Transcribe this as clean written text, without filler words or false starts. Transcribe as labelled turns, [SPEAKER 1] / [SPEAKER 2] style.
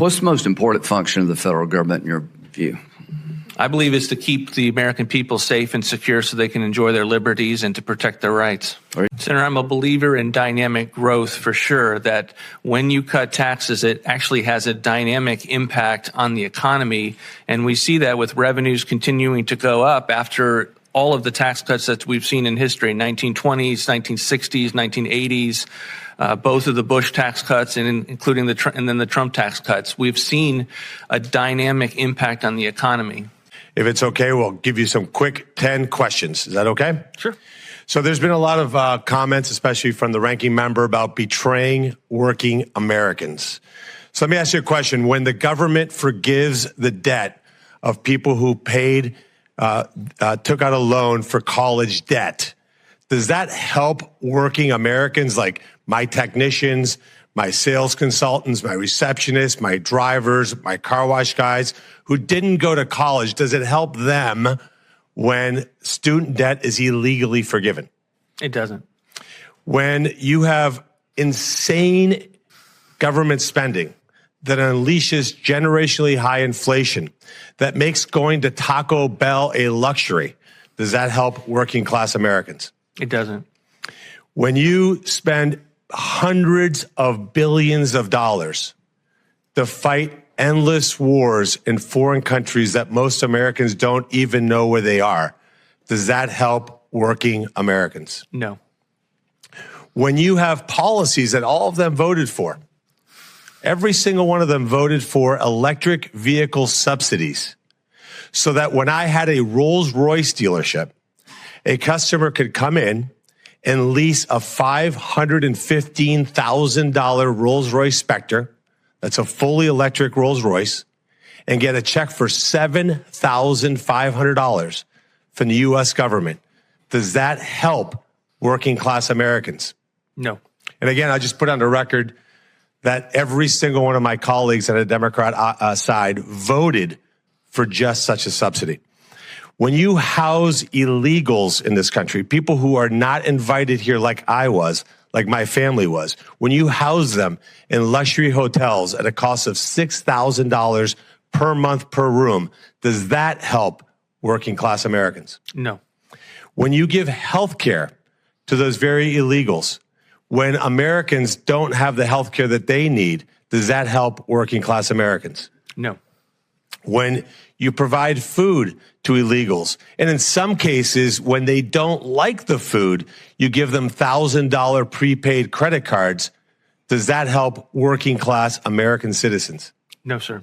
[SPEAKER 1] What's the most important function of the federal government in your view?
[SPEAKER 2] I believe it's to keep the American people safe and secure so they can enjoy their liberties and to protect their rights. Senator, I'm a believer in dynamic growth for sure, that when you cut taxes, it actually has a dynamic impact on the economy. And we see that with revenues continuing to go up after all of the tax cuts that we've seen in history, 1920s, 1960s, 1980s, both of the Bush tax cuts and including the Trump tax cuts. We've seen a dynamic impact on the economy.
[SPEAKER 3] If it's okay, we'll give you some quick 10 questions. Is that okay?
[SPEAKER 2] Sure.
[SPEAKER 3] So there's been a lot of comments, especially from the ranking member, about betraying working Americans. So let me ask you a question. When the government forgives the debt of people who took out a loan for college debt, does that help working Americans like my technicians, my sales consultants, my receptionists, my drivers, my car wash guys who didn't go to college? Does it help them when student debt is illegally forgiven?
[SPEAKER 2] It doesn't.
[SPEAKER 3] When you have insane government spending that unleashes generationally high inflation, that makes going to Taco Bell a luxury, does that help working class Americans?
[SPEAKER 2] It doesn't.
[SPEAKER 3] When you spend hundreds of billions of dollars to fight endless wars in foreign countries that most Americans don't even know where they are, does that help working Americans?
[SPEAKER 2] No.
[SPEAKER 3] When you have policies that all of them voted for, every single one of them voted for electric vehicle subsidies, so that when I had a Rolls-Royce dealership, a customer could come in and lease a $515,000 Rolls-Royce Spectre, that's a fully electric Rolls-Royce, and get a check for $7,500 from the U.S. government. Does that help working class Americans?
[SPEAKER 2] No.
[SPEAKER 3] And again, I just put on the record that every single one of my colleagues on the Democrat side voted for just such a subsidy. When you house illegals in this country, people who are not invited here like I was, like my family was, when you house them in luxury hotels at a cost of $6,000 per month per room, does that help working class Americans?
[SPEAKER 2] No.
[SPEAKER 3] When you give health care to those very illegals, when Americans don't have the health care that they need, does that help working class Americans?
[SPEAKER 2] No.
[SPEAKER 3] When you provide food to illegals, and in some cases, when they don't like the food, you give them $1,000 prepaid credit cards, does that help working class American citizens?
[SPEAKER 2] No, sir.